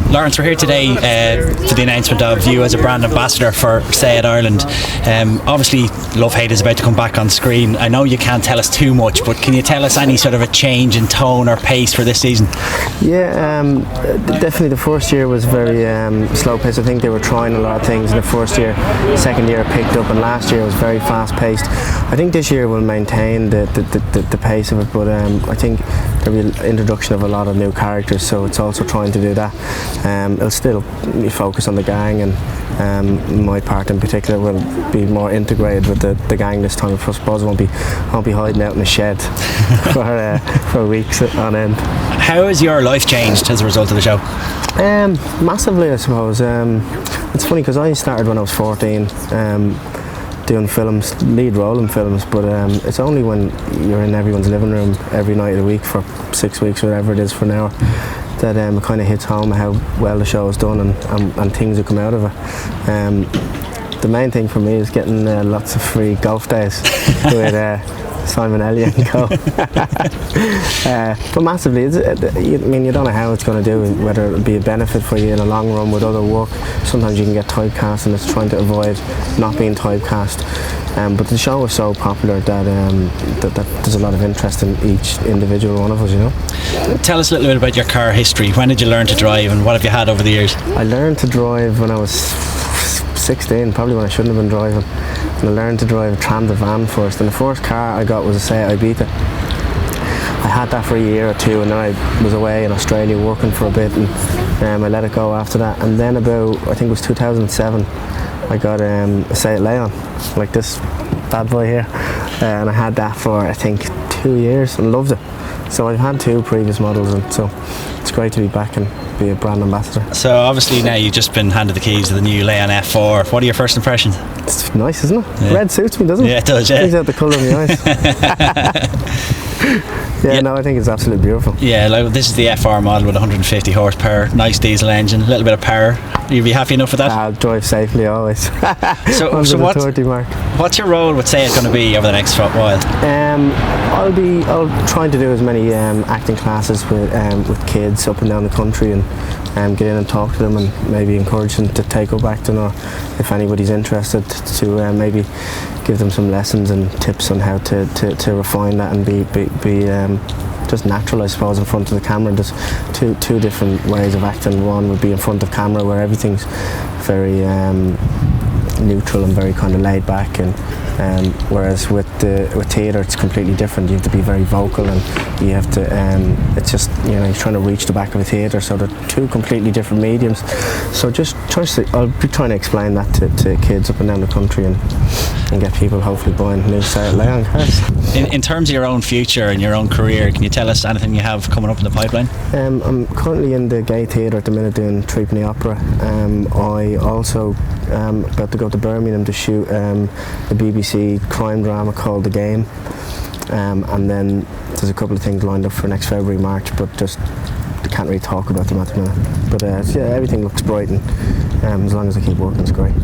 Laurence, we're here today for the announcement of you as a brand ambassador for Say It Ireland. Obviously, Love Hate is about to come back on screen. I know you can't tell us too much, but can you tell us any sort of a change in tone or pace for this season? Yeah, definitely the first year was very slow paced. I think they were trying a lot of things in the first year. Second year picked up, and last year was very fast paced. I think this year will maintain the pace of it, but I think there'll be an introduction of a lot of new characters, so it's also trying to do that. It'll still be focused on the gang, and my part in particular will be more integrated with the gang this time. I suppose I won't be hiding out in the shed for weeks on end. How has your life changed as a result of the show? Massively, I suppose. It's funny because I started when I was 14. Doing films, lead role in films, but it's only when you're in everyone's living room every night of the week for 6 weeks, whatever it is for an hour, that it kind of hits home how well the show is done and things that come out of it. The main thing for me is getting lots of free golf days with Simon Elliott and co. But massively, I mean, you don't know how it's going to do, whether it'll be a benefit for you in the long run with other work. Sometimes you can get typecast, and it's trying to avoid not being typecast. But the show is so popular that there's a lot of interest in each individual one of us, you know. Tell us a little bit about your car history. When did you learn to drive, and what have you had over the years? I learned to drive when I was 16, probably when I shouldn't have been driving. And I learned to drive a transit van first, and the first car I got was a Seat Ibiza. I had that for a year or two, and then I was away in Australia working for a bit, and I let it go after that. And then about, I think it was 2007, I got a Seat Leon, like this bad boy here, and I had that for I think 2 years and loved it. So I've had two previous models, and so it's great to be back and be a brand ambassador. So obviously now you've just been handed the keys to the new Leon F4. What are your first impressions? It's nice, isn't it? Yeah. Red suits me, doesn't it? Yeah, it does, yeah. Brings out the colour of my eyes. Yeah, no, I think it's absolutely beautiful. Yeah, like this is the FR model with 150 horsepower, nice diesel engine, a little bit of power. You'd be happy enough with that? I'll drive safely always. So what's your role with Say It going to be over the next while? I'll try to do as many acting classes with kids up and down the country, and get in and talk to them, and maybe encourage them to take up acting, or if anybody's interested to maybe give them some lessons and tips on how to refine that and be just natural, I suppose, in front of the camera. There's two different ways of acting. One would be in front of camera, where everything's very neutral and very kind of laid back, and whereas with theatre it's completely different. You have to be very vocal, and you have to it's just, you know, you're trying to reach the back of a theatre, so they're two completely different mediums. So I'll be trying to explain that to kids up and down the country, and get people hopefully buying new Seat Leon cars. In terms of your own future and your own career, can you tell us anything you have coming up in the pipeline? I'm currently in the Gay Theatre at the minute doing Treepney Opera. I also about to go to Birmingham to shoot a BBC crime drama called The Game, and then there's a couple of things lined up for next February, March, but just I can't really talk about them at the minute. But yeah, everything looks bright, and as long as I keep working, it's great.